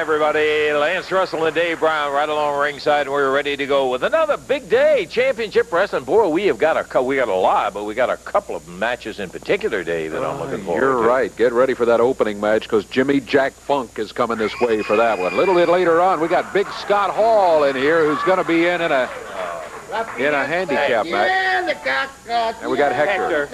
everybody. Lance Russell and Dave Brown right along ringside, and we're ready to go with another big day. Championship wrestling. Boy, we got a lot, but we got a couple of matches in particular, Dave, that I'm looking forward to. You're right. Get ready for that opening match, because Jimmy Jack Funk is coming this way for that one. A little bit later on, we got Big Scott Hall in here, who's going to be in a handicap match. And we got Hector.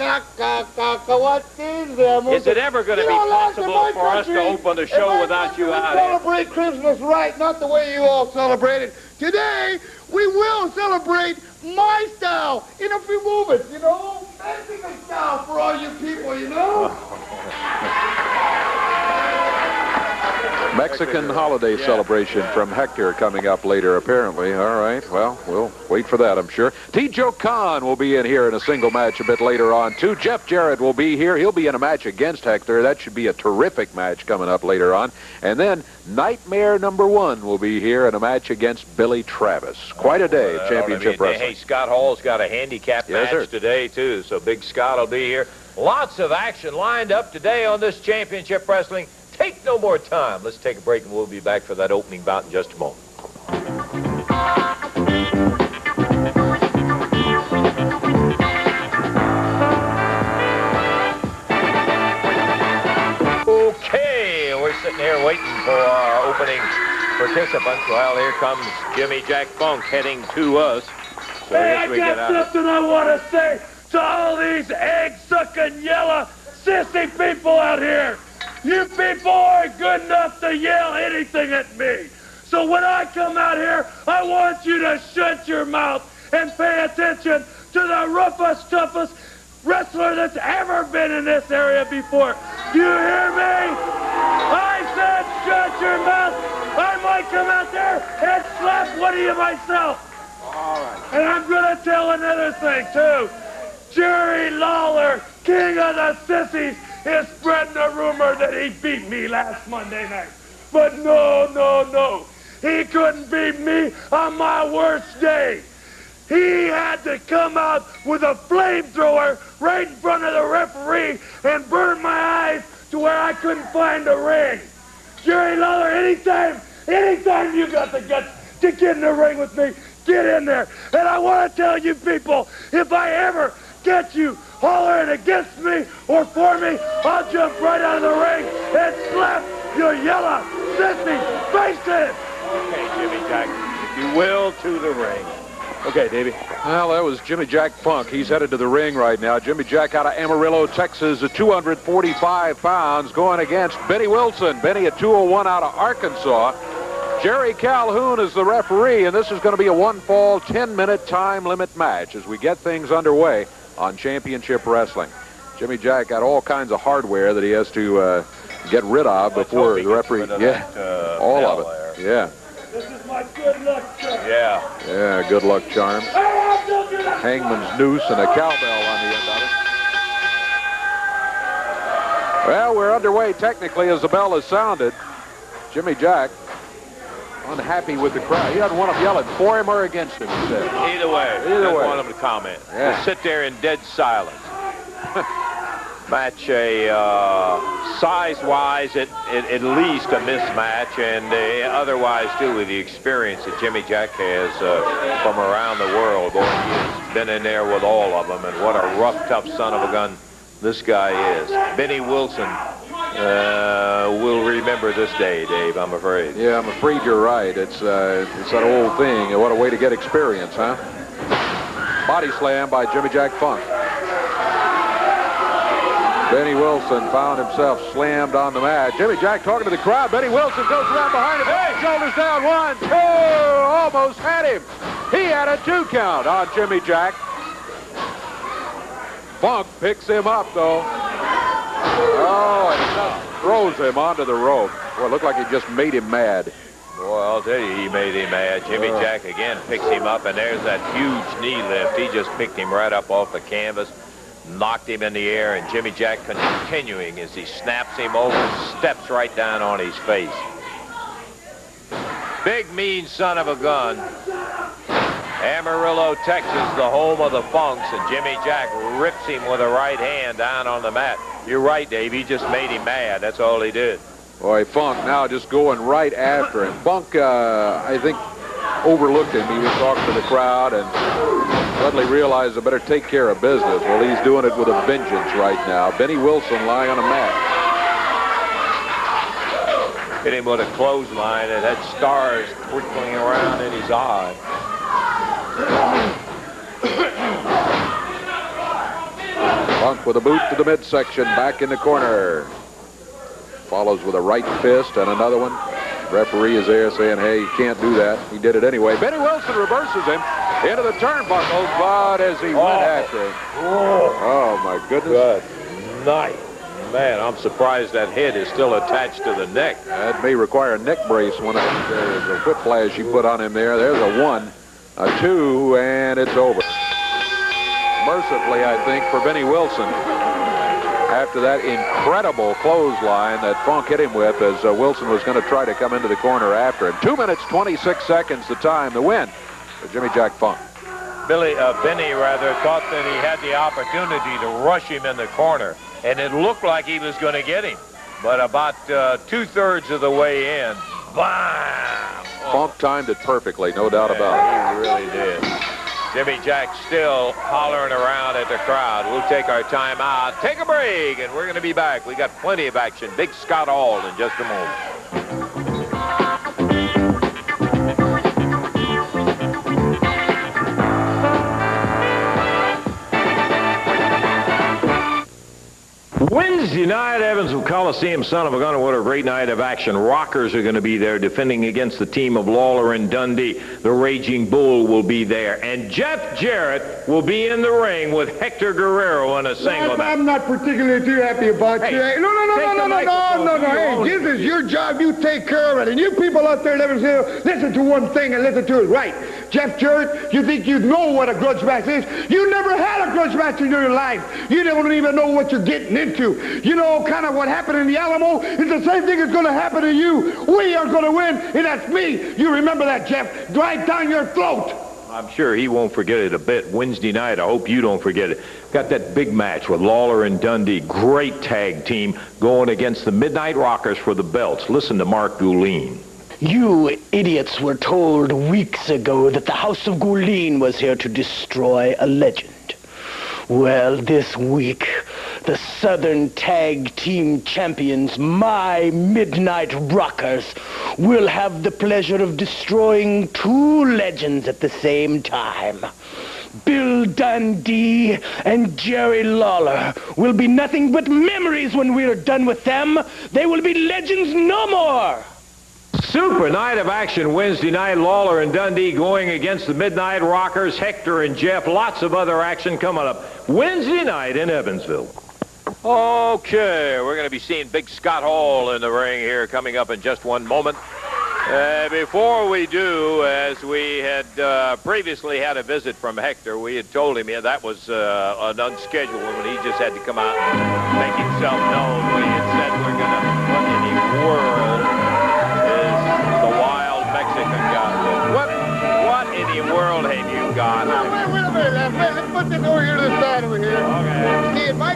Is it ever going to be possible for us to open the show without you out here? Celebrate Christmas right, not the way you all celebrate it. Today, we will celebrate my style in a few movements, you know? Mexican style for all you people, you know? Mexican holiday celebration from Hector coming up later, apparently. All right, well, we'll wait for that, I'm sure. T-Joe Khan will be in here in a single match a bit later on, too. Jeff Jarrett will be here. He'll be in a match against Hector. That should be a terrific match coming up later on. And then Nightmare #1 will be here in a match against Billy Travis. Quite a day of championship wrestling. Hey, Scott Hall's got a handicap match today, too, so Big Scott will be here. Lots of action lined up today on this championship wrestling. Take no more time. Let's take a break, and we'll be back for that opening bout in just a moment. Okay, we're sitting here waiting for our opening participants. Well, here comes Jimmy Jack Funk heading to us. So hey, I got something I want to say to all these egg-sucking, yellow, sissy people out here. You people aren't good enough to yell anything at me. So when I come out here, I want you to shut your mouth and pay attention to the roughest, toughest wrestler that's ever been in this area before. Do you hear me? I said shut your mouth. I might come out there and slap one of you myself. All right. And I'm going to tell another thing, too. Jerry Lawler, king of the sissies, is spreading a rumor that he beat me last Monday night. But no. He couldn't beat me on my worst day. He had to come out with a flamethrower right in front of the referee and burn my eyes to where I couldn't find the ring. Jerry Lawler, anytime you got the guts to get in the ring with me, get in there. And I want to tell you people, if I ever get you hollering against me or for me, I'll jump right out of the ring and slap your yellow, sissy faces. Okay, Jimmy Jack, if you will, to the ring. Okay, Davey. Well, that was Jimmy Jack Funk. He's headed to the ring right now. Jimmy Jack out of Amarillo, Texas, at 245 pounds, going against Benny Wilson. Benny at 201 out of Arkansas. Jerry Calhoun is the referee, and this is going to be a one-fall, 10-minute time limit match as we get things underway on championship wrestling. Jimmy Jack got all kinds of hardware that he has to get rid of before the referee. All of it. Yeah. This is my good luck charm. Yeah, good luck charm. Hangman's noose and a cowbell on the end of it. Well, we're underway technically as the bell has sounded. Jimmy Jack unhappy with the crowd. He doesn't want them yelling for him or against him, he said. Either way. I don't want him to comment. Yeah. Just sit there in dead silence. Match size-wise, at least a mismatch, and otherwise, too, with the experience that Jimmy Jack has from around the world. Boy, he's been in there with all of them, and what a rough, tough son of a gun this guy is. Benny Wilson will remember this day, Dave, I'm afraid. Yeah, I'm afraid you're right. It's that old thing. What a way to get experience, huh? Body slam by Jimmy Jack Funk. Benny Wilson found himself slammed on the mat. Jimmy Jack talking to the crowd. Benny Wilson goes around behind him. Hey, shoulders down. 1, 2. Almost had him. He had a 2 count on Jimmy Jack. Funk picks him up, though. Oh, and just throws him onto the rope. Well, it looked like he just made him mad. Boy, I'll tell you, he made him mad. Jimmy Jack again picks him up, and there's that huge knee lift. He just picked him right up off the canvas, knocked him in the air, and Jimmy Jack continuing as he snaps him over, steps right down on his face. Big, mean son of a gun. Amarillo, Texas, the home of the Funks, and Jimmy Jack rips him with a right hand down on the mat. You're right, Dave. He just made him mad. That's all he did. Boy, Funk now just going right after him. Funk, I think, overlooked him. He was talking to the crowd and suddenly realized I better take care of business. Well, he's doing it with a vengeance right now. Benny Wilson lying on a mat. Hit him with a clothesline and had stars twinkling around in his eye. Funk with a boot to the midsection, back in the corner. Follows with a right fist and another one. Referee is there saying, hey, you can't do that. He did it anyway. Benny Wilson reverses him into the turnbuckle, but as he went after him. Oh, my goodness. Good night. Man, I'm surprised that head is still attached to the neck. That may require a neck brace when there's a whiplash you put on him there. There's a 1, a 2, and it's over. Mercifully, I think, for Benny Wilson. After that incredible clothesline that Funk hit him with as Wilson was going to try to come into the corner after him. 2 minutes, 26 seconds the time, the win for Jimmy Jack Funk. Benny thought that he had the opportunity to rush him in the corner, and it looked like he was going to get him. But about 2/3 of the way in, bam! Funk timed it perfectly, no doubt about it. He really did. Jimmy Jack still hollering around at the crowd. We'll take our time out, take a break, and we're going to be back. We got plenty of action. Big Scott Hall in just a moment. Wednesday night, Evansville Coliseum, son of a gun. What a great night of action. Rockers are going to be there defending against the team of Lawler and Dundee. The Raging Bull will be there. And Jeff Jarrett will be in the ring with Hector Guerrero in a single match. I'm not particularly too happy about you. No. Hey, this is your job. You take care of it. And you people out there in Evansville, listen to one thing and listen to it right. Jeff Jarrett, you think you know what a grudge match is? You never had a grudge match in your life. You don't even know what you're getting into. You know, kind of what happened in the Alamo is the same thing that's going to happen to you. We are going to win, and that's me. You remember that, Jeff. Right down your throat. I'm sure he won't forget it a bit. Wednesday night, I hope you don't forget it. Got that big match with Lawler and Dundee. Great tag team going against the Midnight Rockers for the belts. Listen to Mark Goulin. You idiots were told weeks ago that the House of Goulin was here to destroy a legend. Well, this week, the Southern Tag Team Champions, my Midnight Rockers, will have the pleasure of destroying 2 legends at the same time. Bill Dundee and Jerry Lawler will be nothing but memories when we're done with them. They will be legends no more. Super night of action Wednesday night. Lawler and Dundee going against the Midnight Rockers, Hector and Jeff. Lots of other action coming up Wednesday night in Evansville. Okay, we're going to be seeing Big Scott Hall in the ring here coming up in just one moment. Before we do, as we had previously had a visit from Hector, we had told him that was an unscheduled one when he just had to come out and make himself known. We had said we're going to look in the world is the wild Mexican guy. What in the world have you got? Wait a minute, let's put this over here to the side over here. Okay. See, in my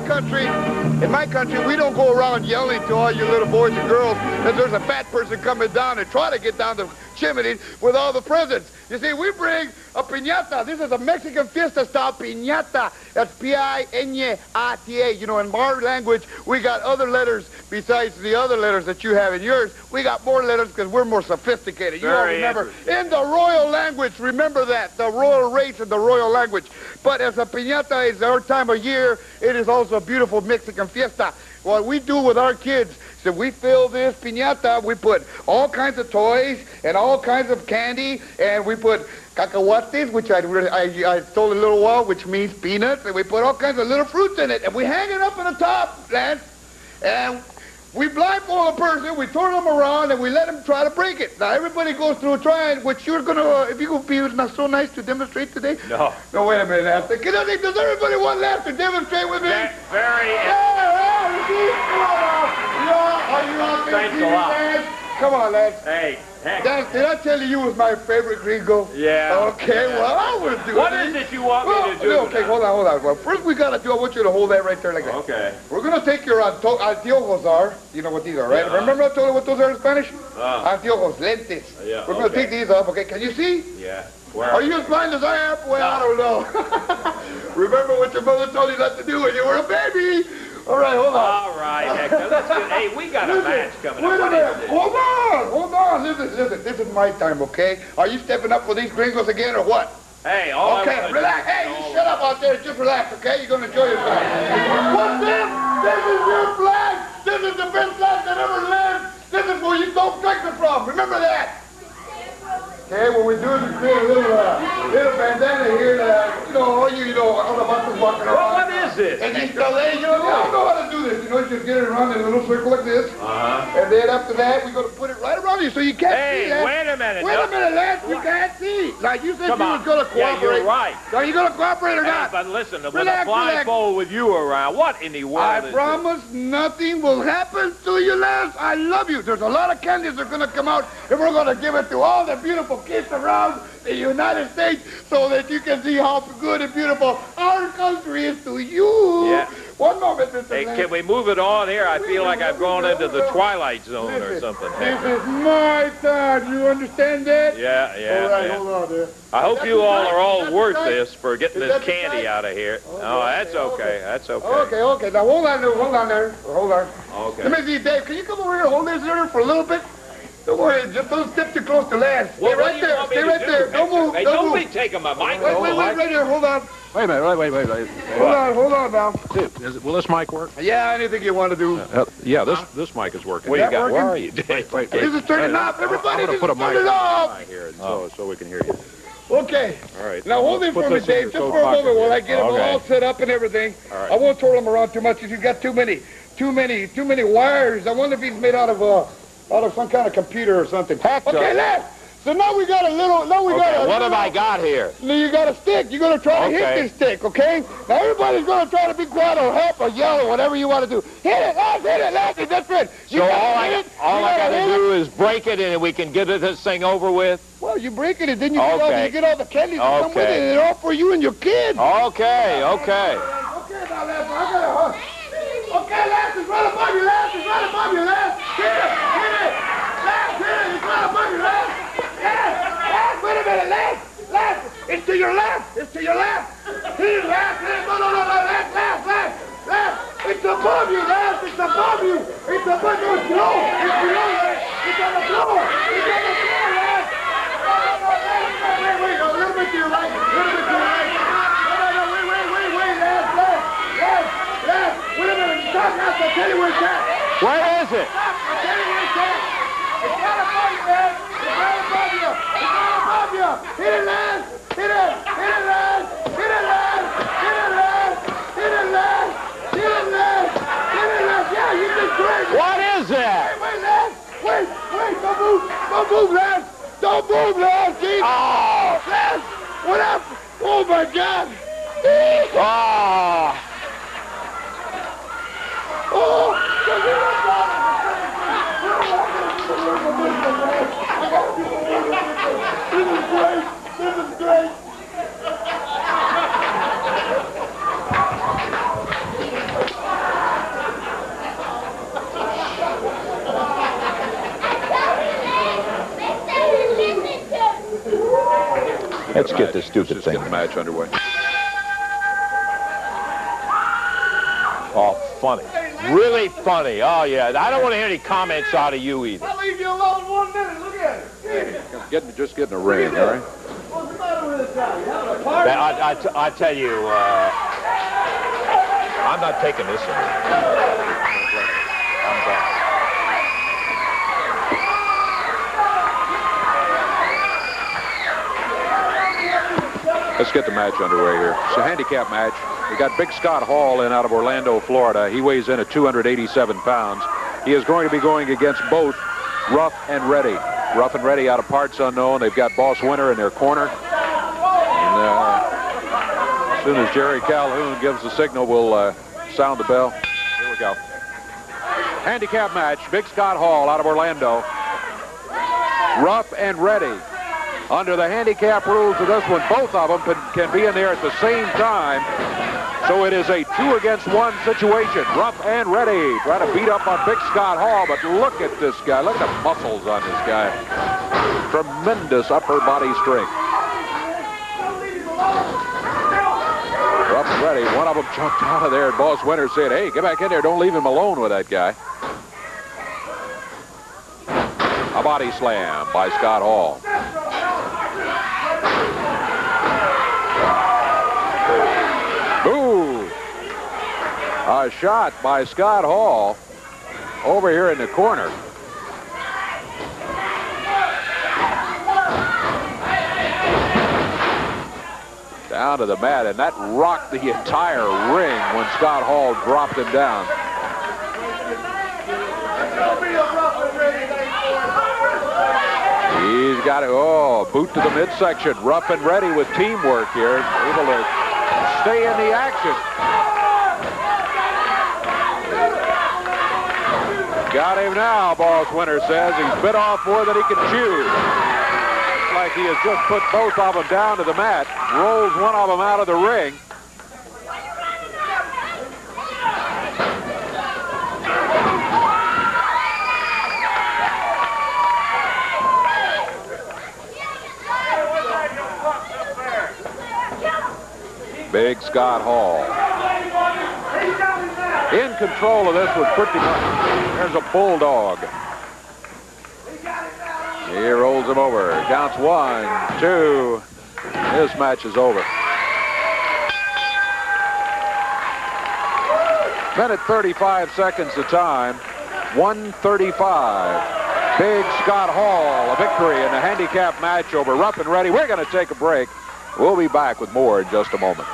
country, we don't go around yelling to all you little boys and girls that there's a fat person coming down and try to get down the chimney with all the presents. You see, we bring a piñata. This is a Mexican fiesta style piñata. That's P-I-N-A-T-A. You know, in our language, we got other letters besides the other letters that you have in yours. We got more letters because we're more sophisticated. You all remember, in the royal language, remember that, the royal race and the royal language. But as a piñata is our time of year, it is also a beautiful Mexican fiesta. What we do with our kids, so we fill this piñata, we put all kinds of toys and all kinds of candy, and we put cacahuates, which I told a little while, which means peanuts, and we put all kinds of little fruits in it, and we hang it up in the top, Lance, and we blindfold a person, we turn them around, and we let them try to break it. Now, everybody goes through trying, which you're going to, if you could be not so nice to demonstrate today. No. No, wait a minute, Lance. Does everybody want Lance to demonstrate with me? Very. Are you on Thanks a lot. Come on, lads. Hey, heck. Did I tell you you was my favorite gringo? Yeah. Okay, well, I will do it. What is it you want me to do? Okay, hold on. Well, first we got to do, I want you to hold that right there like that. Okay. We're going to take your anteojos are. You know what these are, right? Remember I told you what those are in Spanish? Anteojos, lentes. Yeah, We're going to take these off, okay? Can you see? Yeah. Are you as blind as I am? Well, I don't know. Remember what your mother told you not to do when you were a baby? All right, hold on. All right, Hector. Let's get, hey, we got a match coming Wait up. a What minute. is it? Hold on. Listen. This is my time, okay? Are you stepping up for these gringos again or what? Hey, all I Okay, wanna relax. do- Hey, you shut up out there. Just relax, okay? You're going to enjoy yourself. What's this? This is your flag. This is the best flag that ever lived. This is where you don't take it from. Remember that. Okay, what we do is we create a little bandana here that, all the buses walking around. Well, what is this? And you know how to do this. You just get it around in a little circle like this. And then after that, we're going to put it right around you so you can't see that. Hey, wait a minute. Wait a minute, lad. You can't see. Now, you said Come you on. was going to cooperate. Yeah, you're right. Are you going to cooperate or Hey, not? but listen, with Relax, a blindfold with you around, what in the world I is promise nothing will happen to you, lads. I love you. There's a lot of candies that are going to come out, and we're going to give it to all the beautiful kids around the United States so that you can see how good and beautiful our country is to you. Yeah. One moment, Mr. Hey, Lance. can we move it on here? I feel like I've gone into the Twilight Zone or Listen, something. This is my time. You understand that? Yeah, All right, yeah. hold on there. I hope you all are all That's worth right. this for getting Is this that the candy right? out of here. Oh, that's okay. That's okay. Okay. Now, hold on there. Hold on. Okay. Let me see, Dave. Can you come over here and hold this here for a little bit? Don't worry. Just don't step too close to Lance. Stay Well, what right do you there. want me Stay to right do, there. Don't Hector? move. Hey, Don't be move. taking my mic. Wait, right there. Hold on. Wait a minute. Wait. Hold on now. Will this mic work? Yeah, anything you want to do. Yeah, this mic is working. What do you That got? Where working? are you, Dave? Wait. This is turning off. Everybody, I'm going this to put a is mic turning off. here so we can hear you. Okay. All right. Now hold it Put for me, this in your Dave, just coat for a pocket moment while here. I get them Okay. all set up and everything. All right. I won't twirl them around too much if you've got too many wires. I wonder if he's made out of some kind of computer or something. Hector. Okay, lad. So now we got a little. What have I got here? Now you got a stick. You're gonna try to hit Okay. this stick, okay? Now everybody's gonna try to be quiet or help or yell or whatever you want to do. Hit it, lad. That's it. So all I got to do is break it and we can get this thing over with? Well, you break it and then you Okay. get all the candies that come with it, Okay. and they're all for you and your kids. Okay. Okay, now, Lance, I gotta. Okay, Lance, it's right above you, Lance. Hit it. Lance, hit it. It's right above you, Lance. Lance, wait a minute, Lance. It's to your left. Hit it, Lance. No, Lance. It's above you, Lance. It's above you. It's above you. It's below. It's below, Lance. It's on the floor. Lance. Wait, a little bit to your right. Wait, Lance. Wait a minute. Stop, Lance. I'll tell you where it's at. Where is it? Stop. I'll tell you where it's at. It's right above you, man. It's right above you. Hit it, Lance. Hit it, Lance. Yeah, you did great. What is that? Wait, Lance. Wait. Don't move, Lance. Jeez. Oh! Lance, what up? Oh, my God. Oh! This is great. Let's get this stupid Just thing. get the match underway. Oh, funny. Really funny. Oh, yeah. I don't want to hear any comments out of you either. I'll leave you alone 1 minute. Look at it. Just get in the ring, all right? What's the matter with this guy? You having a party? I tell you, I'm not taking this anymore. I'm done. Let's get the match underway here. It's a handicap match. We got Big Scott Hall in out of Orlando, Florida. He weighs in at 287 pounds. He is going to be going against both Rough and Ready. Rough and Ready out of parts unknown. They've got Boss Winter in their corner. And as soon as Jerry Calhoun gives the signal, we'll sound the bell. Here we go. Handicap match. Big Scott Hall out of Orlando. Rough and ready. Under the handicap rules of this one, both of them can be in there at the same time. So it is a 2-against-1 situation. Rough and ready. Trying to beat up on Big Scott Hall, but look at this guy. Look at the muscles on this guy. Tremendous upper body strength. Rough and ready. One of them jumped out of there, and Boss Winter said, hey, get back in there. Don't leave him alone with that guy. A body slam by Scott Hall. Ooh! A shot by Scott Hall over here in the corner. Down to the mat, and that rocked the entire ring when Scott Hall dropped him down. He's got it. Oh, boot to the midsection. Rough and ready with teamwork here. Able to stay in the action. Got him now, Boss Winter says. He's bit off more than he can chew. Looks like he has just put both of them down to the mat. Rolls one of them out of the ring. Big Scott Hall. In control of this was pretty much. There's a bulldog. He rolls him over. Counts 1, 2. This match is over. Minute 35 seconds to time. 1:35. Big Scott Hall, a victory in the handicap match over Rough and Ready. We're going to take a break. We'll be back with more in just a moment.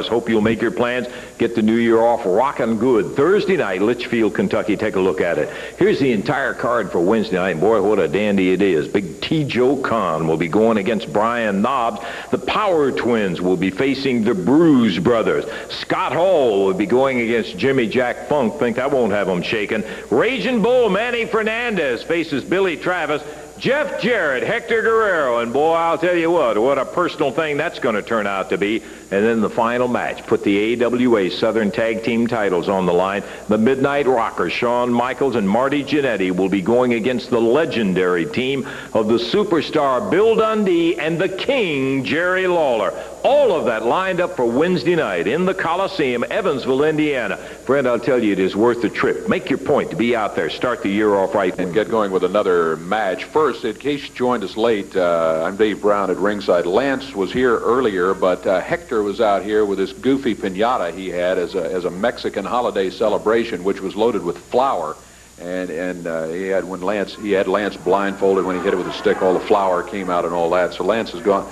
Hope you'll make your plans. Get the new year off rocking good. Thursday night, Litchfield, Kentucky. Take a look at it. Here's the entire card for Wednesday night. Boy, what a dandy it is. Big T. Joe Khan will be going against Brian Knobs. The Power Twins will be facing the Bruise Brothers. Scott Hall will be going against Jimmy Jack Funk. Think that won't have him shaken. Raging Bull Manny Fernandez faces Billy Travis. Jeff Jarrett, Hector Guerrero, and boy, I'll tell you what a personal thing that's going to turn out to be. And then the final match, put the AWA Southern Tag Team titles on the line. The Midnight Rockers, Shawn Michaels and Marty Jannetty, will be going against the legendary team of the superstar Bill Dundee and the King, Jerry Lawler. All of that lined up for Wednesday night in the Coliseum, Evansville, Indiana. Friend, I'll tell you, it is worth the trip. Make your point to be out there. Start the year off right. And get going with another match. First, in case you joined us late, I'm Dave Brown at ringside. Lance was here earlier, but Hector was out here with this goofy piñata he had as a Mexican holiday celebration, which was loaded with flour. And he had Lance blindfolded. When he hit it with a stick, all the flour came out and all that. So Lance is gone.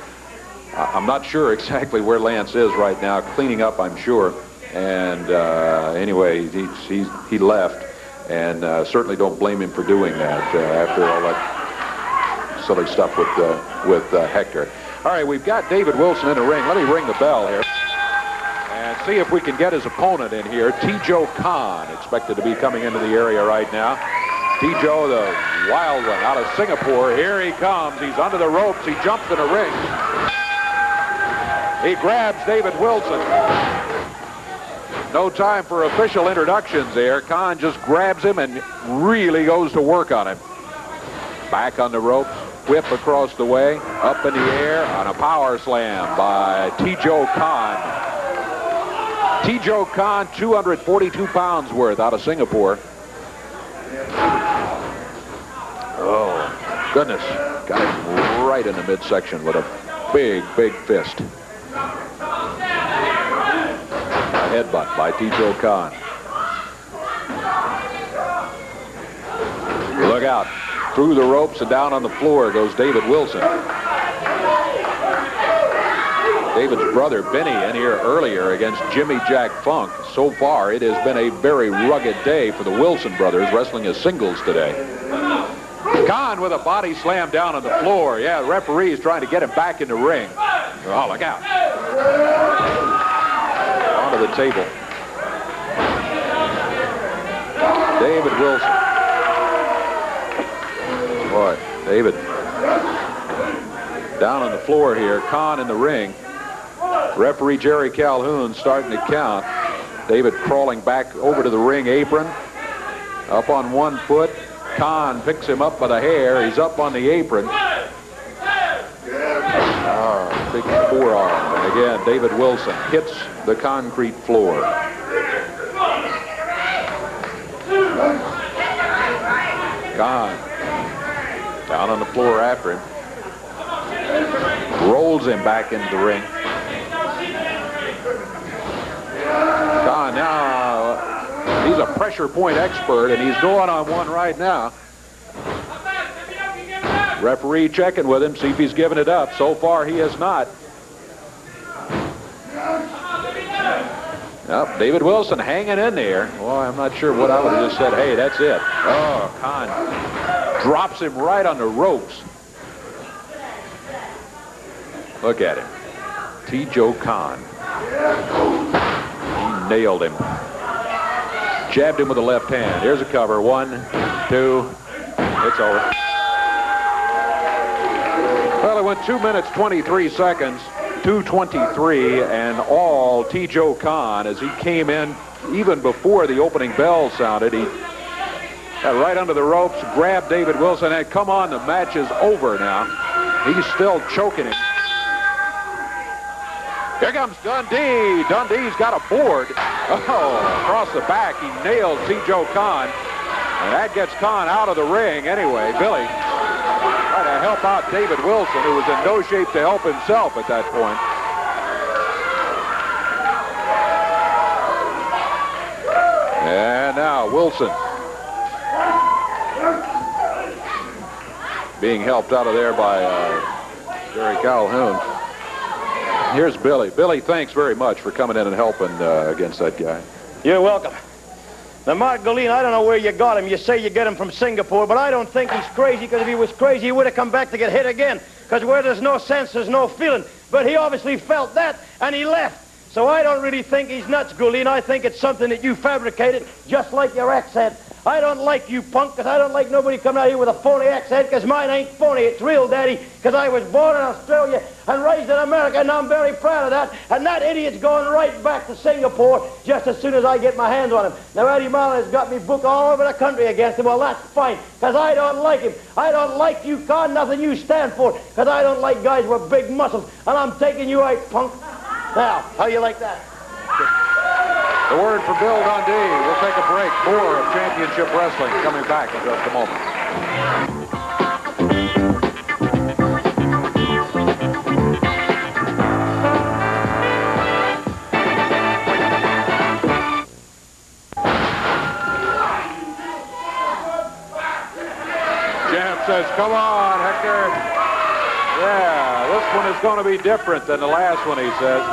I'm not sure exactly where Lance is right now, cleaning up, I'm sure. And anyway, he left, and certainly don't blame him for doing that after all that silly stuff with Hector. All right, we've got David Wilson in the ring. Let me ring the bell here and see if we can get his opponent in here. T. Joe Khan, expected to be coming into the area right now. T. Joe, the wild one out of Singapore. Here he comes. He's under the ropes. He jumps in the ring. He grabs David Wilson. No time for official introductions there. Khan just grabs him and really goes to work on him. Back on the ropes, whip across the way, up in the air on a power slam by T. Joe Khan. T. Joe Khan, 242 pounds worth out of Singapore. Oh, goodness. Got him right in the midsection with a big, big fist. A headbutt by T. Joe Khan. Look out. Through the ropes and down on the floor goes David Wilson. David's brother, Benny, in here earlier against Jimmy Jack Funk. So far, it has been a very rugged day for the Wilson brothers, wrestling as singles today. Khan with a body slam down on the floor. Yeah, the referee is trying to get him back in the ring. Oh, look out. Onto the table. David Wilson. Boy, David down on the floor here. Kahn in the ring. Referee Jerry Calhoun starting to count. David crawling back over to the ring apron. Up on one foot. Kahn picks him up by the hair. He's up on the apron. Big forearm. And again, David Wilson hits the concrete floor. Kahn down on the floor after him. Rolls him back into the ring. Kahn now, he's a pressure point expert, and he's going on one right now. Referee checking with him, see if he's given it up. So far, he has not. Nope, David Wilson hanging in there. Well, I'm not sure what I would have just said. Hey, that's it. Oh, Kahn drops him right on the ropes. Look at him. T. Joe Kahn. He nailed him. Jabbed him with the left hand. Here's a cover. 1, 2. It's over. Well, it went 2 minutes, 23 seconds. 2:23 and all T. Joe Kahn as he came in even before the opening bell sounded. He got right under the ropes, grabbed David Wilson, and come on, the match is over now. He's still choking him. Here comes Dundee. Dundee's got a board. Oh, across the back, he nailed T. Joe Kahn. And that gets Kahn out of the ring anyway. Billy trying to help out David Wilson, who was in no shape to help himself at that point. And now Wilson being helped out of there by Jerry Calhoun. Here's Billy. Billy, thanks very much for coming in and helping against that guy. You're welcome. Now, Mark Goleen, I don't know where you got him. You say you get him from Singapore, but I don't think he's crazy, because if he was crazy, he would have come back to get hit again. Because where there's no sense, there's no feeling. But he obviously felt that, and he left. So I don't really think he's nuts, Goleen. I think it's something that you fabricated, just like your accent. I don't like you, punk, because I don't like nobody coming out here with a phony accent, because mine ain't phony. It's real, Daddy, because I was born in Australia and raised in America, and I'm very proud of that. And that idiot's going right back to Singapore just as soon as I get my hands on him. Now, Eddie Marlin has got me booked all over the country against him. Well, that's fine, because I don't like him. I don't like you, Con, nothing you stand for, because I don't like guys with big muscles, and I'm taking you out, punk. Now, how you like that? The word for Bill Dundee. We'll take a break. More of Championship Wrestling coming back in just a moment. Jeff says, come on, Hector. Yeah, this one is going to be different than the last one, he says.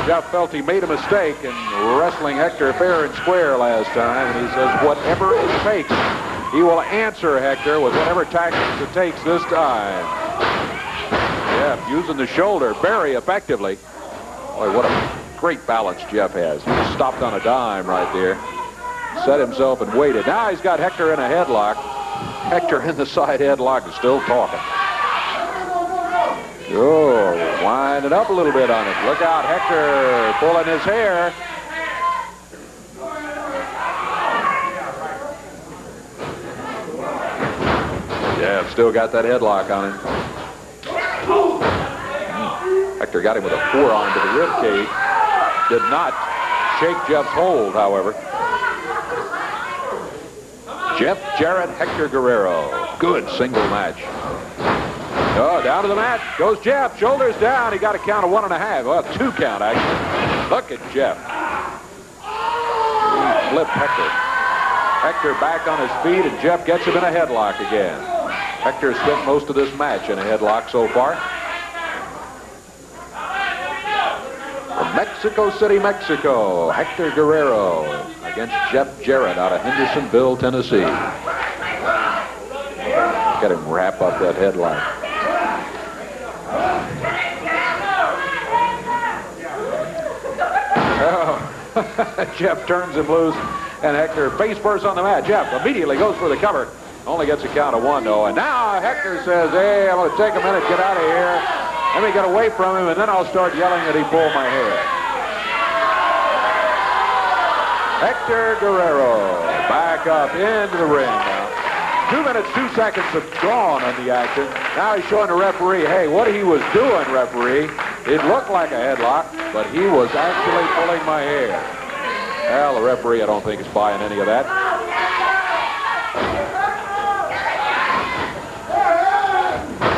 Jeff felt he made a mistake in wrestling Hector fair and square last time, and he says whatever it takes, he will answer Hector with whatever tactics it takes this time. Jeff using the shoulder very effectively. Boy, what a great balance Jeff has. He just stopped on a dime right there. Set himself and waited. Now he's got Hector in a headlock. Hector in the side headlock is still talking. Oh, winding up a little bit on it. Look out, Hector pulling his hair. Yeah, still got that headlock on him. Hector got him with a forearm to the rib cage. Did not shake Jeff's hold, however. Jeff Jarrett, Hector Guerrero. Good single match. Oh, down to the mat goes Jeff. Shoulders down. He got a count of 1.5. Well, 2 count, actually. Look at Jeff. He flipped Hector. Hector back on his feet, and Jeff gets him in a headlock again. Hector spent most of this match in a headlock so far. From Mexico City, Mexico, Hector Guerrero against Jeff Jarrett out of Hendersonville, Tennessee. Get him wrap up that headlock. Jeff turns him loose, and Hector face first on the mat. Jeff immediately goes for the cover. Only gets a count of 1, though. And now Hector says, hey, I'm going to take a minute, get out of here. Let me get away from him, and then I'll start yelling that he pulled my hair. Hector Guerrero back up into the ring now. 2 minutes, 2 seconds have gone on the action. Now he's showing the referee, hey, what he was doing, referee, it looked like a headlock, but he was actually pulling my hair. Well, the referee, I don't think is buying any of that.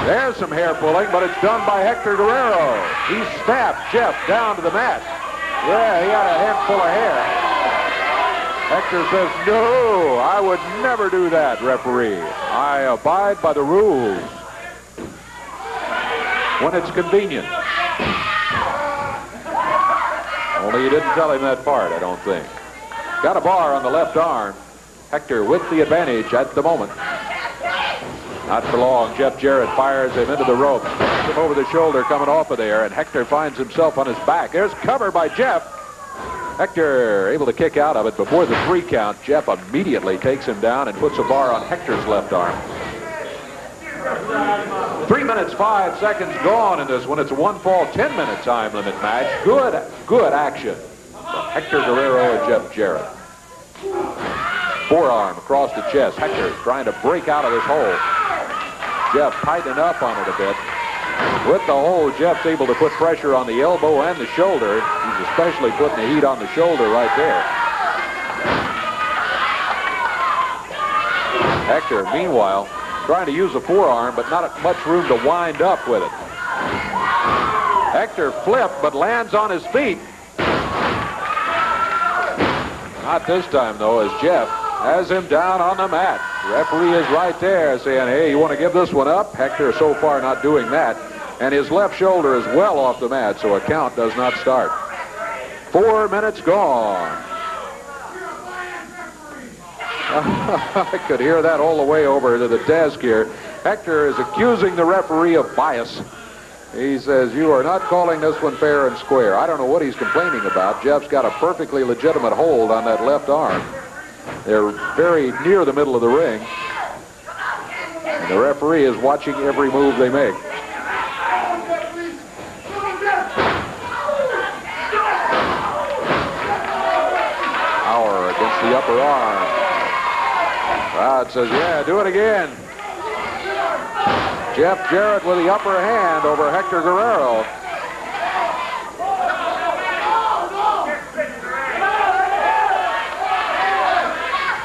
There's some hair pulling, but it's done by Hector Guerrero. He snapped Jeff down to the mat. Yeah, he had a handful of hair. Hector says, no, I would never do that, referee. I abide by the rules when it's convenient. Only you didn't tell him that part, I don't think. Got a bar on the left arm. Hector with the advantage at the moment. Not for long. Jeff Jarrett fires him into the rope. Hits him over the shoulder coming off of there, and Hector finds himself on his back. There's cover by Jeff. Hector able to kick out of it before the 3 count. Jeff immediately takes him down and puts a bar on Hector's left arm. 3 minutes, 5 seconds gone in this one. It's a 1-fall, 10-minute time limit match. Good action from Hector Guerrero and Jeff Jarrett. Forearm across the chest. Hector trying to break out of this hole. Jeff tightening up on it a bit. With the hold, Jeff's able to put pressure on the elbow and the shoulder. He's especially putting the heat on the shoulder right there. Hector, meanwhile, trying to use the forearm, but not much room to wind up with it. Hector flipped, but lands on his feet. Not this time, though, as Jeff has him down on the mat. The referee is right there saying, hey, you want to give this one up? Hector so far not doing that. And his left shoulder is well off the mat, so a count does not start. 4 minutes gone. I could hear that all the way over to the desk here. Hector is accusing the referee of bias. He says, you are not calling this one fair and square. I don't know what he's complaining about. Jeff's got a perfectly legitimate hold on that left arm. They're very near the middle of the ring. And the referee is watching every move they make. Power against the upper arm. Crowd says, yeah, do it again. Jeff Jarrett with the upper hand over Hector Guerrero.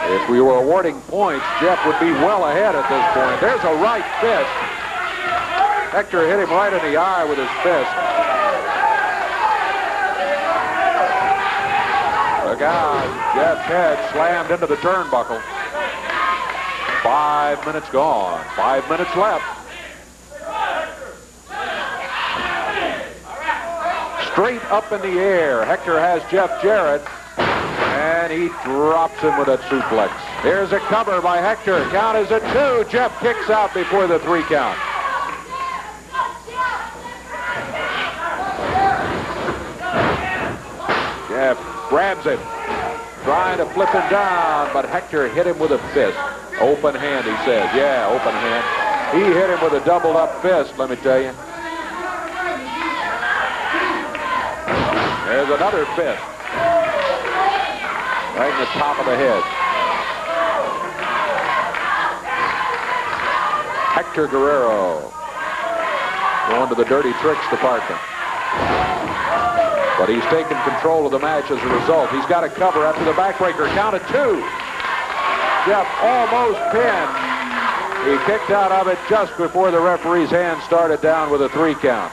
If we were awarding points, Jeff would be well ahead at this point. There's a right fist. Hector hit him right in the eye with his fist. Look out. Jeff's head slammed into the turnbuckle. 5 minutes gone. 5 minutes left. Straight up in the air. Hector has Jeff Jarrett. And he drops him with a suplex. Here's a cover by Hector. Count is at 2. Jeff kicks out before the 3 count. Jeff grabs him, trying to flip him down, but Hector hit him with a fist. Open hand, he says. Yeah, open hand. He hit him with a doubled up fist, let me tell you. There's another fist. Right in the top of the head. Hector Guerrero going to the dirty tricks department. But he's taken control of the match as a result. He's got a cover after the backbreaker. Count of 2. Jeff almost pinned. He kicked out of it just before the referee's hand started down with a 3 count.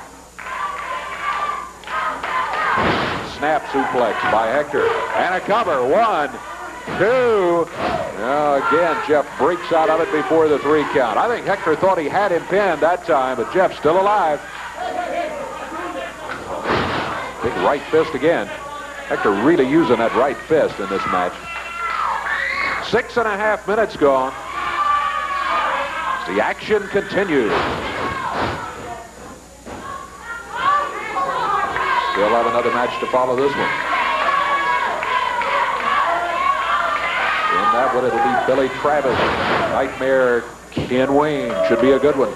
Snap suplex by Hector. And a cover. 1, 2. Now again, Jeff breaks out of it before the 3 count. I think Hector thought he had him pinned that time, but Jeff's still alive. Big right fist again. Hector really using that right fist in this match. 6.5 minutes gone. The action continues. Still have another match to follow this one. that one, it'll be Billy Travis. Nightmare in Wayne. Should be a good one.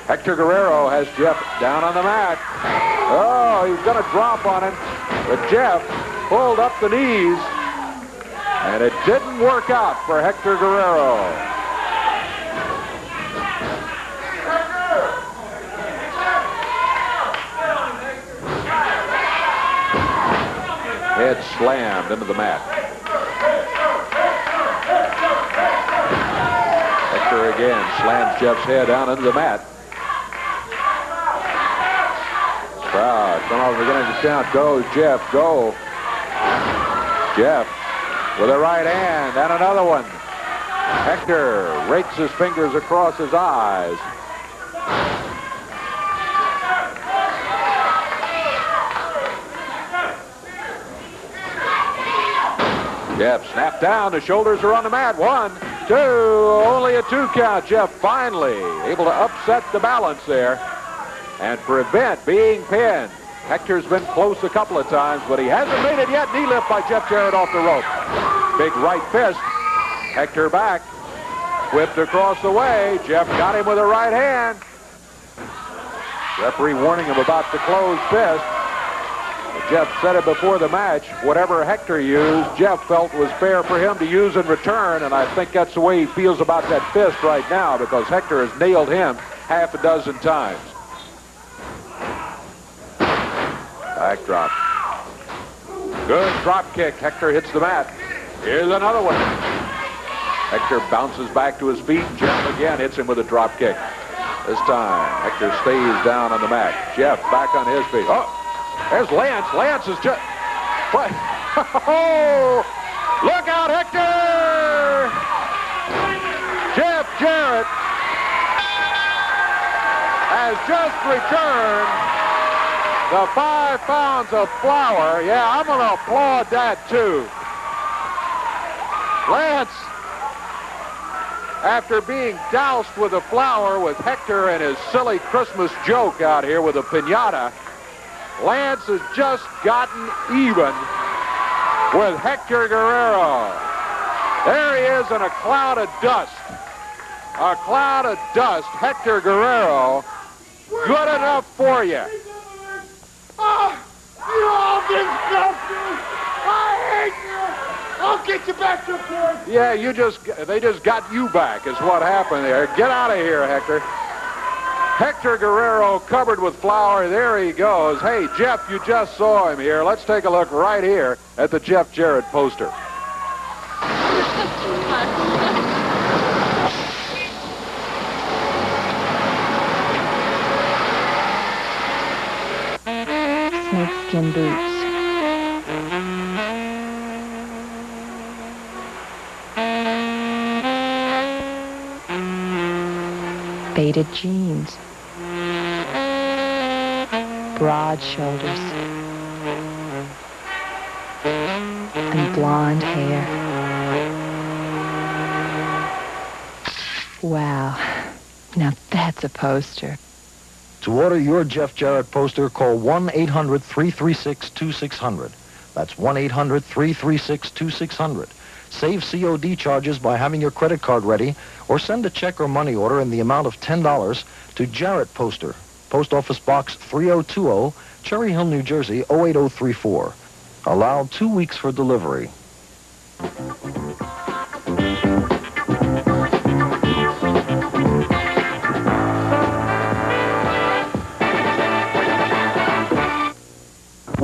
Hector Guerrero has Jeff down on the mat. Oh, he's going to drop on him. But Jeff pulled up the knees. And it didn't work out for Hector Guerrero. Head slammed into the mat. Hector again slams Jeff's head down into the mat. Crowd, come on, we're going to count. Go, Jeff, go. Jeff with a right hand and another one. Hector rakes his fingers across his eyes. Jeff snapped down. The shoulders are on the mat. 1, 2, only a 2 count. Jeff finally able to upset the balance there and prevent being pinned. Hector's been close a couple of times, but he hasn't made it yet. Knee lift by Jeff Jarrett off the rope. Big right fist. Hector back. Whipped across the way. Jeff got him with a right hand. Referee warning him about the closed fist. Jeff said it before the match. Whatever Hector used, Jeff felt was fair for him to use in return, and I think that's the way he feels about that fist right now, because Hector has nailed him half a dozen times. Back drop. Good drop kick. Hector hits the mat. Here's another one. Hector bounces back to his feet. Jeff again hits him with a drop kick. This time, Hector stays down on the mat. Jeff back on his feet. Oh, there's Lance. Lance is just... What? Oh, look out, Hector! Jeff Jarrett has just returned the 5 pounds of flour. Yeah, I'm going to applaud that, too. Lance, after being doused with the flour with Hector and his silly Christmas joke out here with a piñata, Lance has just gotten even with Hector Guerrero. There he is in a cloud of dust. A cloud of dust. Hector Guerrero, good enough for you. Oh, you all disgusting! I hate you! I'll get you back to court! Yeah, they just got you back is what happened there. Get out of here, Hector. Hector Guerrero covered with flour. There he goes. Hey, Jeff, you just saw him here. Let's take a look right here at the Jeff Jarrett poster. Snakeskin boots. Faded jeans. Broad shoulders. And blonde hair. Wow. Now that's a poster. To order your Jeff Jarrett poster, call 1-800-336-2600. That's 1-800-336-2600. Save COD charges by having your credit card ready, or send a check or money order in the amount of $10 to Jarrett Poster, Post Office Box 3020, Cherry Hill, New Jersey, 08034. Allowed 2 weeks for delivery.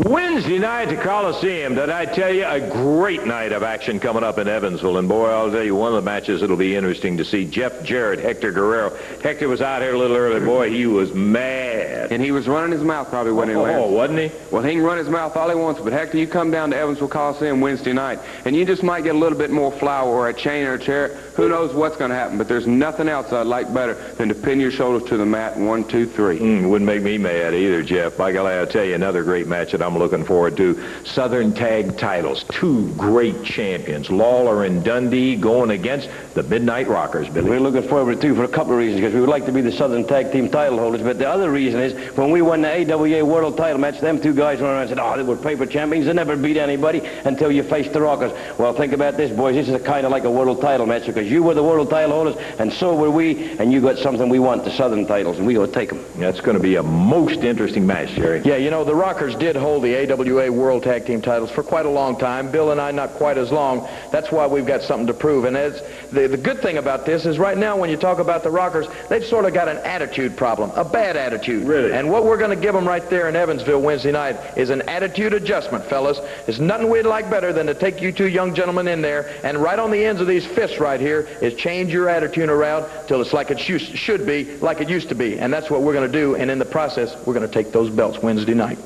Wednesday night at the Coliseum, did I tell you, a great night of action coming up in Evansville. And boy, I'll tell you, one of the matches it'll be interesting to see. Jeff Jarrett, Hector Guerrero. Hector was out here a little early. Boy, he was mad. And he was running his mouth probably when he landed. Oh, wasn't he? Well, he can run his mouth all he wants, but Hector, you come down to Evansville Coliseum Wednesday night, and you just might get a little bit more flour or a chain or a chair. Who knows what's going to happen, but there's nothing else I'd like better than to pin your shoulders to the mat. 1, 2, 3. Wouldn't make me mad either, Jeff. By golly, I'll tell you another great match that I'm looking forward to. Southern Tag Titles. Two great champions, Lawler and Dundee, going against the Midnight Rockers, Billy. We're looking forward to it, too, for a couple of reasons, because we would like to be the Southern Tag Team title holders. But the other reason is, when we won the AWA World title match, them two guys went around and said, oh, they were paper champions. They never beat anybody until you faced the Rockers. Well, think about this, boys. This is kind of like a world title match, because you were the world title holders, and so were we, and you got something we want, the Southern titles, and we go take them. That's going to be a most interesting match, Jerry. Yeah, you know, the Rockers did hold the AWA World Tag Team titles for quite a long time. Bill and I, not quite as long. That's why we've got something to prove. And as the good thing about this is right now when you talk about the Rockers, they've sort of got an attitude problem, a bad attitude. Really? And what we're going to give them right there in Evansville Wednesday night is an attitude adjustment, fellas. There's nothing we'd like better than to take you two young gentlemen in there and right on the ends of these fists right here is change your attitude around till it's like it should be, like it used to be. And that's what we're going to do. And in the process, we're going to take those belts Wednesday night.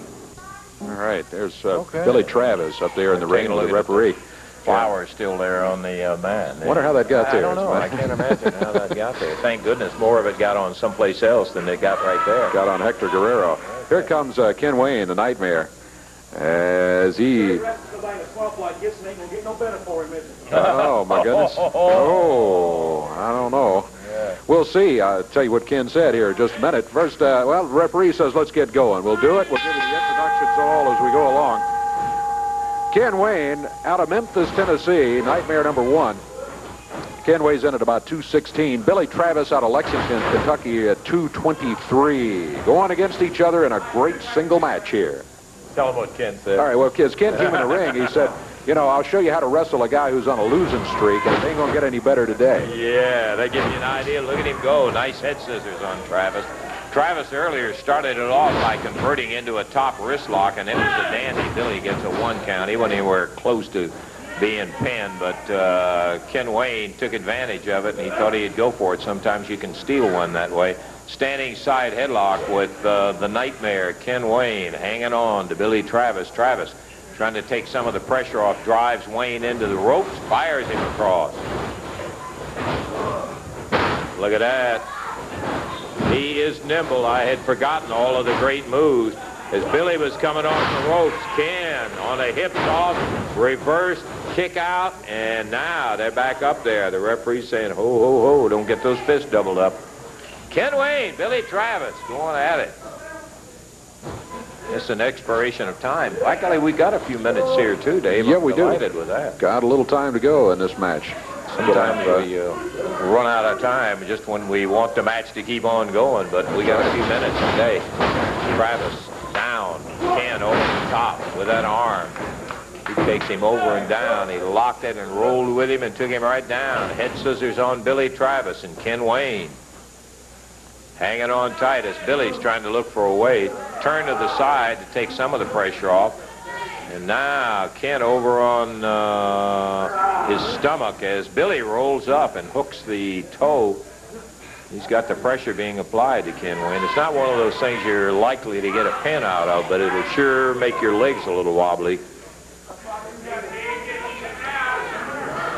All right, there's Billy Travis up there in the ring with the referee. Flower still there on the man. Wonder how that got there. I don't know. I can't imagine how that got there. Thank goodness more of it got on someplace else than it got right there. Got on Hector Guerrero. Here comes Ken Wayne, the Nightmare, as he... Oh, my goodness. Oh, I don't know. We'll see. I'll tell you what Ken said here in just a minute. First, well, the referee says let's get going. We'll do it. We'll give you the introductions all as we go along. Ken Wayne out of Memphis, Tennessee, Nightmare number 1. Ken weighs in at about 216. Billy Travis out of Lexington, Kentucky at 223. Going against each other in a great single match here. Tell him what Ken said. All right, well, as Ken came in the ring, he said, you know, I'll show you how to wrestle a guy who's on a losing streak, and it ain't going to get any better today. Yeah, that gives you an idea. Look at him go. Nice head scissors on Travis. Travis earlier started it off by converting into a top wrist lock, and it was a dandy. Billy gets a 1 count. He wasn't anywhere close to being pinned, but Ken Wayne took advantage of it, and he thought he'd go for it. Sometimes you can steal one that way. Standing side headlock with the Nightmare, Ken Wayne, hanging on to Billy Travis. Travis trying to take some of the pressure off, drives Wayne into the ropes, fires him across. Look at that. He is nimble. I had forgotten all of the great moves. As Billy was coming off the ropes, Ken on a hip toss, reverse, kick out, and now they're back up there. The referee's saying, ho, ho, ho, don't get those fists doubled up. Ken Wayne, Billy Travis, going at it. It's an expiration of time. By golly, we got a few minutes here, too, Dave. Yeah, we do. I'm delighted with that. Got a little time to go in this match. Sometimes we run out of time just when we want the match to keep on going, but we got a few minutes today. Travis down, Ken over the top with that arm. He takes him over and down. He locked it and rolled with him and took him right down. Head scissors on Billy Travis and Ken Wayne. Hanging on tight as Billy's trying to look for a way. Turn to the side to take some of the pressure off. And now Ken over on his stomach as Billy rolls up and hooks the toe. He's got the pressure being applied to Ken Wayne. It's not one of those things you're likely to get a pin out of, but it'll sure make your legs a little wobbly.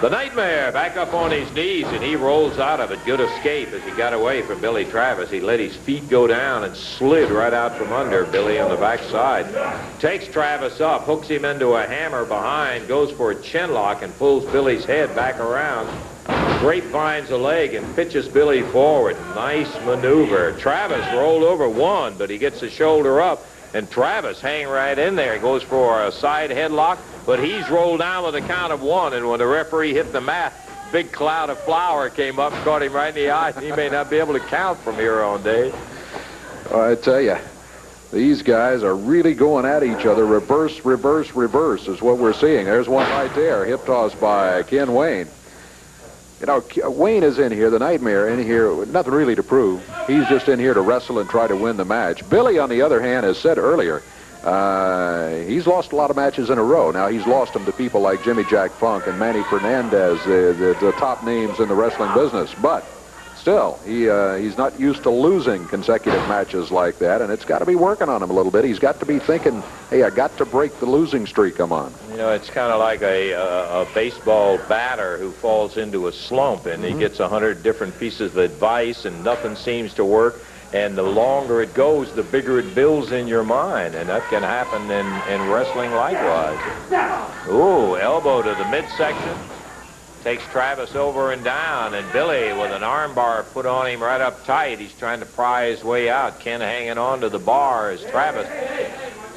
The Nightmare back up on his knees, and he rolls out of it. Good escape as he got away from Billy Travis. He let his feet go down and slid right out from under Billy on the backside. Takes Travis up, hooks him into a hammer behind, goes for a chin lock and pulls Billy's head back around. Grapevines a leg and pitches Billy forward. Nice maneuver. Travis rolled over one, but he gets the shoulder up, and Travis hang right in there. He goes for a side headlock, but he's rolled down with a count of 1, and when the referee hit the mat, big cloud of flour came up, caught him right in the eye. He may not be able to count from here on, Dave. I tell you, these guys are really going at each other. Reverse, reverse, reverse is what we're seeing. There's one right there, hip toss by Ken Wayne. You know, Wayne is in here, the Nightmare in here, nothing really to prove. He's just in here to wrestle and try to win the match. Billy, on the other hand, as said earlier, he's lost a lot of matches in a row. Now, he's lost them to people like Jimmy Jack Funk and Manny Fernandez, the top names in the wrestling business. But still, he's not used to losing consecutive matches like that, and it's got to be working on him a little bit. He's got to be thinking, hey, I got to break the losing streak I'm on. You know, it's kind of like a baseball batter who falls into a slump, and he gets 100 different pieces of advice, and nothing seems to work. And the longer it goes, the bigger it builds in your mind, and that can happen in wrestling likewise. Ooh, elbow to the midsection. Takes Travis over and down, and Billy with an arm bar put on him right up tight. He's trying to pry his way out. Ken hanging on to the bar as Travis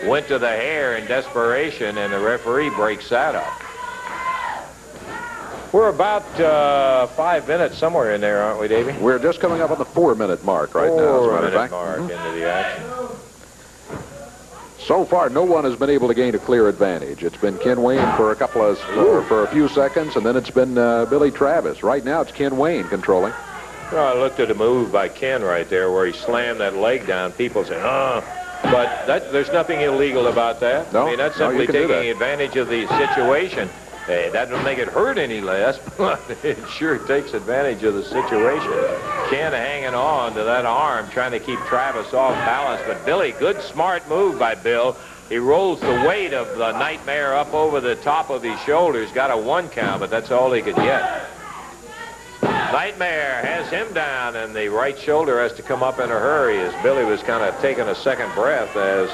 went to the hair in desperation, and the referee breaks that up. We're about 5 minutes somewhere in there, aren't we, Davey? We're just coming up on the 4-minute mark right now, as a matter of fact. 4-minute mark into the action. So far, no one has been able to gain a clear advantage. It's been Ken Wayne for a few seconds, and then it's been Billy Travis. Right now, it's Ken Wayne controlling. Well, I looked at a move by Ken right there where he slammed that leg down. People say, but there's nothing illegal about that. No, I mean, that's simply taking that. advantage of the situation. Hey, that doesn't make it hurt any less, but it sure takes advantage of the situation. Ken hanging on to that arm, trying to keep Travis off balance. But Billy, good smart move by Bill. He rolls the weight of the Nightmare up over the top of his shoulders. Got a 1 count, but that's all he could get. Nightmare has him down, and the right shoulder has to come up in a hurry as Billy was kind of taking a second breath as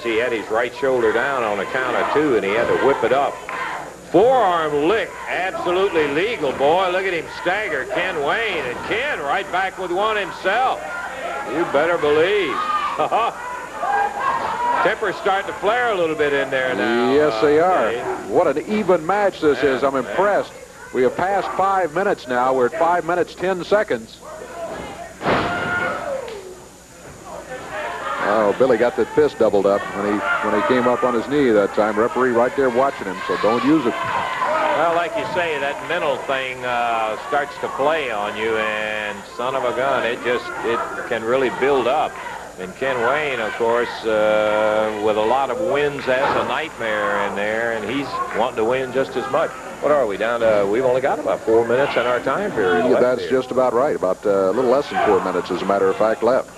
he had his right shoulder down on a count of 2, and he had to whip it up. Forearm lick, absolutely legal, boy. Look at him stagger Ken Wayne, and Ken right back with one himself. You better believe. Temper's starting to flare a little bit in there now. Yes, they are. Dave. What an even match this is. I'm impressed. We have passed 5 minutes now. We're at 5 minutes, 10 seconds. Oh, Billy got that fist doubled up when he came up on his knee that time. Referee right there watching him, so don't use it. Well, like you say, that mental thing starts to play on you, and son of a gun, it can really build up. And Ken Wayne, of course, with a lot of wins as a Nightmare in there, and he's wanting to win just as much. What are we down to? We've only got about 4 minutes in our time period left. That's just about right. About a little less than 4 minutes, as a matter of fact, left.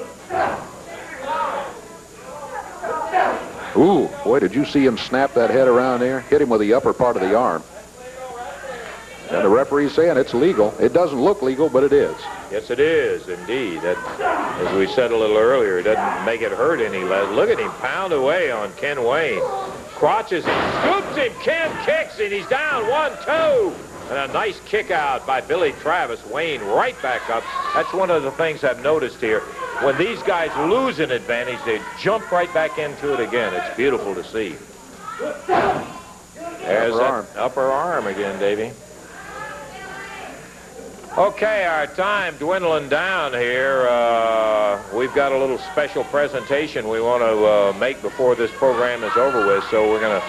Ooh, boy, did you see him snap that head around there? Hit him with the upper part of the arm. And the referee's saying it's legal. It doesn't look legal, but it is. Yes, it is, indeed. That, as we said a little earlier, it doesn't make it hurt any less. Look at him pound away on Ken Wayne. Crotches him, scoops him, Ken kicks, and he's down 1-2. And a nice kick out by Billy Travis. Wayne right back up. That's one of the things I've noticed here. When these guys lose an advantage, they jump right back into it again. It's beautiful to see. There's that upper arm again, Davey. Okay, our time dwindling down here. We've got a little special presentation we want to make before this program is over with, so we're going to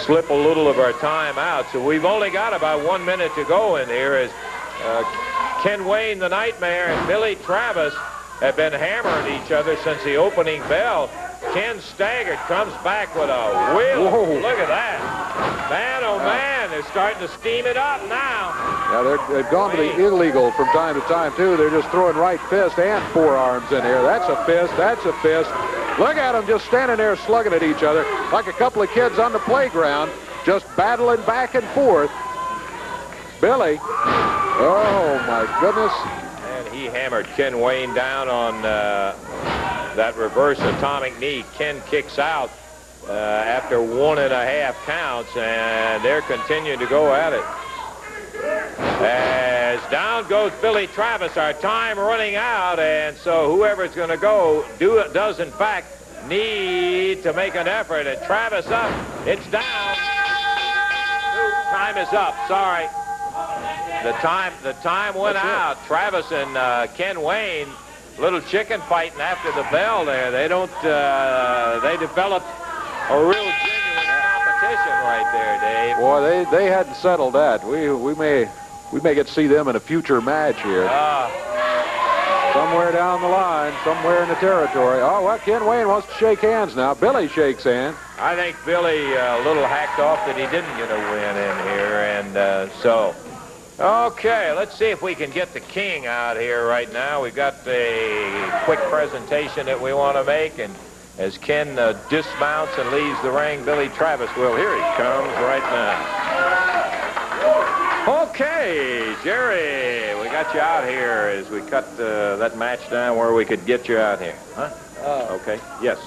slip a little of our time out. So we've only got about 1 minute to go in here as Ken Wayne, the Nightmare, and Billy Travis have been hammering each other since the opening bell. Ken staggered, comes back with a wheel. Whoa. Look at that. Man, oh man, they're starting to steam it up now. Yeah, they've gone to the illegal from time to time, too. They're just throwing right fist and forearms in here. That's a fist. That's a fist. Look at them just standing there slugging at each other like a couple of kids on the playground, just battling back and forth. Billy. Oh, my goodness. And he hammered Ken Wayne down on that reverse atomic knee. Ken kicks out after 1.5 counts, and they're continuing to go at it. As down goes Billy Travis, our time running out, and so whoever's going to go does in fact need to make an effort. And Travis up, it's down. Time is up. Sorry, the time went out. Travis and Ken Wayne, little chicken fighting after the bell there. They don't. They developed a real genuine competition right there, Dave. Boy, they hadn't settled that. We may get to see them in a future match here. Somewhere down the line, somewhere in the territory. Oh, well, Ken Wayne wants to shake hands now. Billy shakes hands. I think Billy a little hacked off that he didn't get a win in here, and so Okay, let's see if we can get the king out here right now. We got a quick presentation that we want to make, and as Ken dismounts and leaves the ring, Billy Travis will. Here he comes right now. Okay, Jerry, we got you out here as we cut that match down where we could get you out here. Huh? Okay, yes.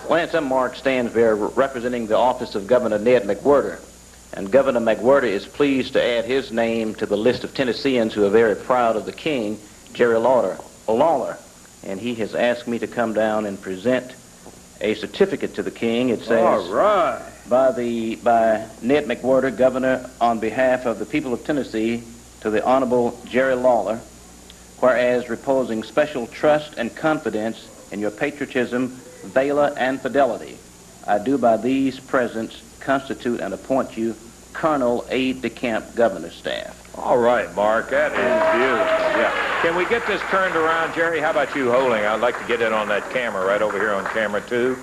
Lance M. Mark stands there representing the office of Governor Ned McWhirter. And Governor McWhirter is pleased to add his name to the list of Tennesseans who are very proud of the king, Jerry Lawler. And he has asked me to come down and present a certificate to the king. It says, all right, by Ned McWhirter, Governor, on behalf of the people of Tennessee, to the Honorable Jerry Lawler, whereas reposing special trust and confidence in your patriotism, valor, and fidelity, I do by these presents constitute and appoint you Colonel Aide-de-Camp Governor Staff. All right, Mark, that is beautiful. Yeah. Can we get this turned around, Jerry? How about you holding? I'd like to get it on that camera right over here on camera 2.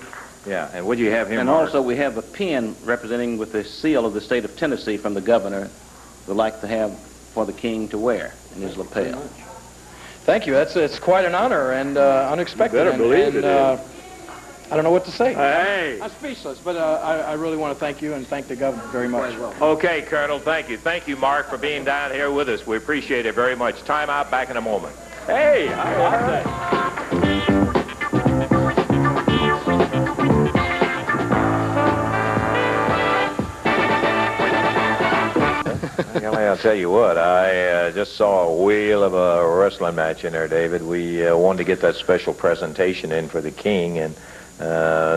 Yeah, and would you have him? And also we have a pin representing with the seal of the state of Tennessee from the governor we'd like to have for the king to wear in his lapel. Thank you. It's quite an honor and unexpected. You better believe it is. I don't know what to say. Hey. I'm speechless, but I really want to thank you and thank the governor very much. Okay, Colonel, thank you. Thank you, Mark, for being down here with us. We appreciate it very much. Time out, back in a moment. Hey, I love that. I'll tell you what, I just saw a wheel of a wrestling match in there, David. We wanted to get that special presentation in for the king, and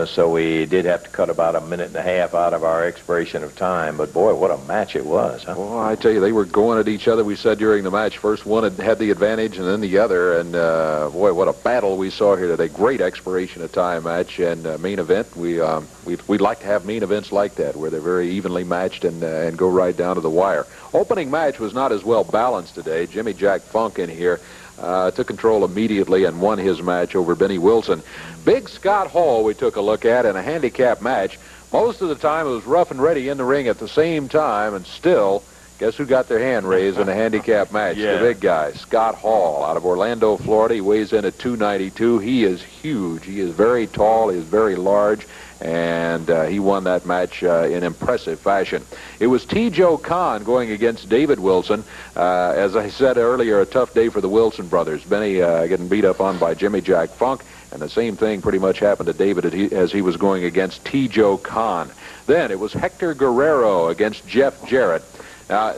so we did have to cut about 1.5 minutes out of our expiration of time. But boy, what a match it was, huh? Well, I tell you, they were going at each other. We said during the match, first one had the advantage and then the other. And boy, what a battle we saw here today. Great expiration of time match and main event. We'd like to have main events like that where they're very evenly matched and go right down to the wire. Opening match was not as well balanced today. Jimmy Jack Funk in here took control immediately and won his match over Benny Wilson. Big Scott Hall we took a look at in a handicap match. Most of the time it was rough and ready in the ring at the same time, and still, guess who got their hand raised in a handicap match? Yeah. The big guy, Scott Hall, out of Orlando, Florida. He weighs in at 292. He is huge. He is very tall. He is very large. And he won that match in impressive fashion. It was T. Joe Khan going against David Wilson. As I said earlier, a tough day for the Wilson brothers. Benny getting beat up on by Jimmy Jack Funk, and the same thing pretty much happened to David as he was going against T. Joe Khan. Then it was Hector Guerrero against Jeff Jarrett.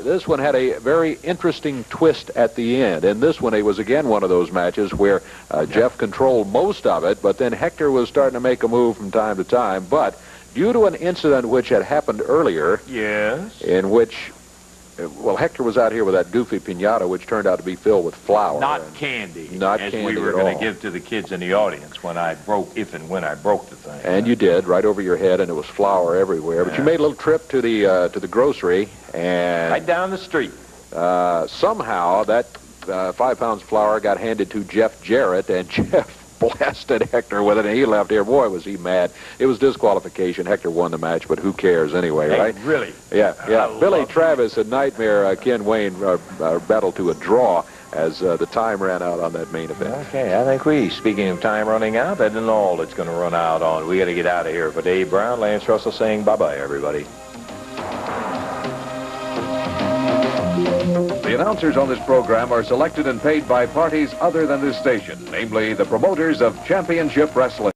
This one had a very interesting twist at the end. And this one, it was again one of those matches where Jeff controlled most of it, but then Hector was starting to make a move from time to time. But due to an incident which had happened earlier, yes, in which, well, Hector was out here with that goofy piñata, which turned out to be filled with flour. Not candy. Not as candy we were at going all. to give to the kids in the audience when I broke, if and when I broke the thing. And you did, right over your head, and it was flour everywhere. But you made a little trip to the grocery, and right down the street. Somehow that 5 pounds of flour got handed to Jeff Jarrett, and Jeff blasted Hector with it, and he left here. Boy, was he mad. It was disqualification. Hector won the match, but who cares anyway, Hey, right? really? Yeah. Billy Travis and Nightmare Ken Wayne battled to a draw as the time ran out on that main event. Okay, I think speaking of time running out, that isn't all it's going to run out on. We got to get out of here. For Dave Brown, Lance Russell saying bye-bye, everybody. The announcers on this program are selected and paid by parties other than this station, namely the promoters of Championship Wrestling.